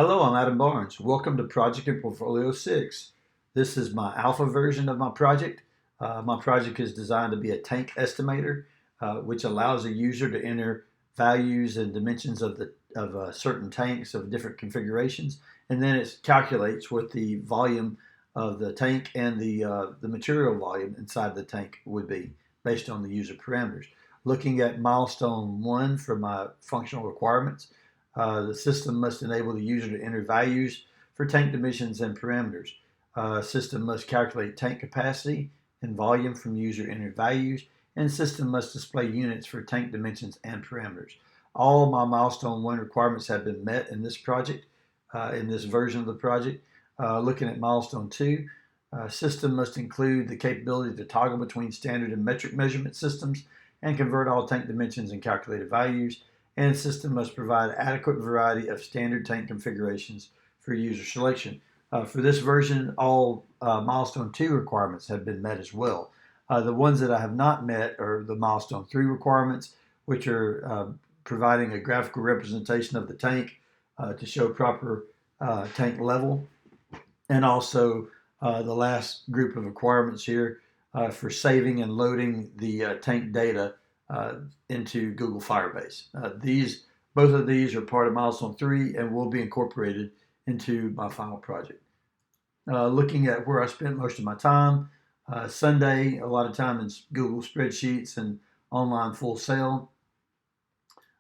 Hello, I'm Adam Barnes. Welcome to Project and Portfolio 6. This is my alpha version of my project. My project is designed to be a tank estimator, which allows a user to enter values and dimensions of certain tanks of different configurations, and then it calculates what the volume of the tank and the material volume inside the tank would be based on the user parameters. Looking at milestone 1 for my functional requirements, the system must enable the user to enter values for tank dimensions and parameters. System must calculate tank capacity and volume from user entered values, and system must display units for tank dimensions and parameters. All my milestone 1 requirements have been met in this project, in this version of the project. Looking at milestone 2, system must include the capability to toggle between standard and metric measurement systems and convert all tank dimensions and calculated values, and system must provide adequate variety of standard tank configurations for user selection. For this version, all milestone 2 requirements have been met as well. The ones that I have not met are the milestone 3 requirements, which are providing a graphical representation of the tank to show proper tank level, and also the last group of requirements here for saving and loading the tank data into Google Firebase. Both of these are part of milestone 3 and will be incorporated into my final project. Looking at where I spent most of my time, Sunday, a lot of time in Google spreadsheets and online Full Sail.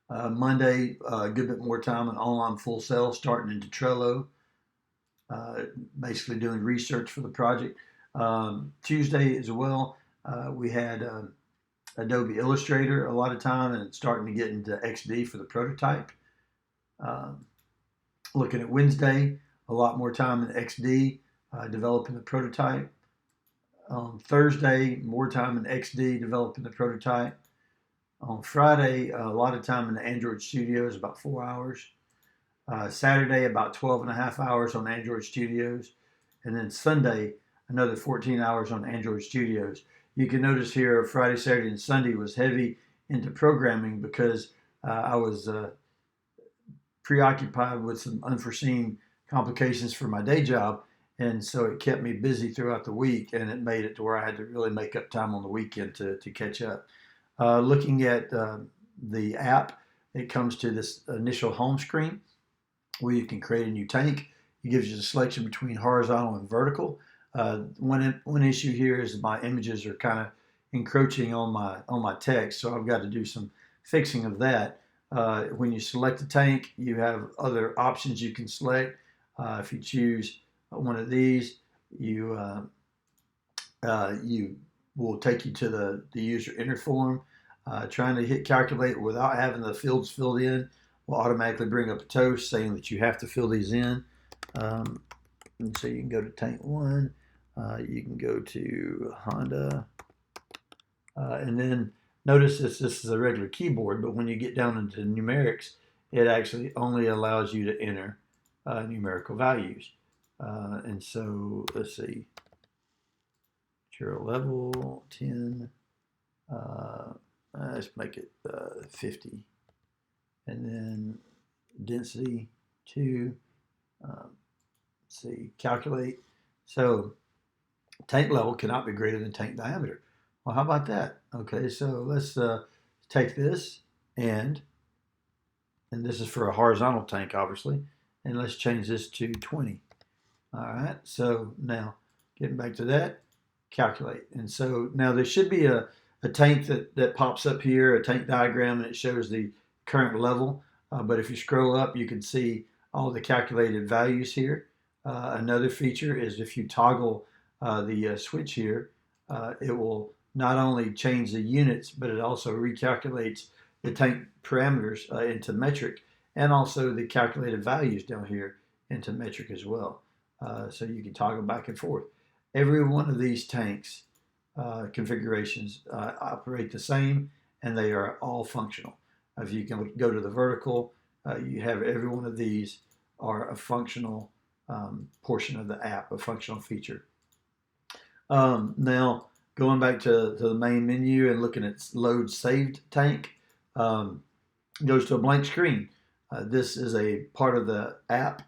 Monday, a good bit more time in online Full Sail, starting into Trello, basically doing research for the project. Tuesday as well, we had Adobe Illustrator a lot of time and starting to get into XD for the prototype. Looking at Wednesday, a lot more time in XD developing the prototype. Thursday, more time in XD developing the prototype. On Friday, a lot of time in the Android Studios, about 4 hours. Saturday, about 12 and a half hours on Android Studios. And then Sunday, another 14 hours on Android Studios. You can notice here Friday, Saturday, and Sunday was heavy into programming because I was preoccupied with some unforeseen complications for my day job. And so it kept me busy throughout the week, and it made it to where I had to really make up time on the weekend to catch up. Looking at the app, it comes to this initial home screen where you can create a new tank. It gives you the selection between horizontal and vertical. One issue here is my images are kind of encroaching on my text, so I've got to do some fixing of that. When you select a tank, you have other options you can select. If you choose one of these, you will take you to the user enter form. Trying to hit calculate without having the fields filled in will automatically bring up a toast saying that you have to fill these in. And so you can go to tank 1, you can go to Honda, and then notice this is a regular keyboard, but when you get down into numerics, it actually only allows you to enter numerical values. And so let's see, material level 10, let's make it 50, and then density 2. See, calculate. So tank level cannot be greater than tank diameter. Well, how about that? Okay, so let's take this and this is for a horizontal tank, obviously, and let's change this to 20. All right, so now getting back to that, calculate. And so now there should be a tank that pops up here, a tank diagram, and it shows the current level. But if you scroll up, you can see all the calculated values here. Another feature is if you toggle the switch here, it will not only change the units, but it also recalculates the tank parameters into metric, and also the calculated values down here into metric as well. So you can toggle back and forth. Every one of these tanks configurations operate the same, and they are all functional. If you can go to the vertical, you have every one of these are a functional portion of the app, a functional feature. Now, going back to the main menu and looking at load saved tank, goes to a blank screen. This is a part of the app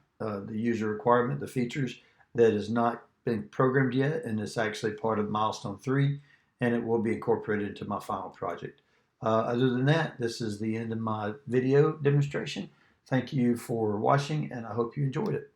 the user requirement, the features that has not been programmed yet, and it's actually part of milestone 3, and it will be incorporated into my final project. Other than that, this is the end of my video demonstration. Thank you for watching, and I hope you enjoyed it.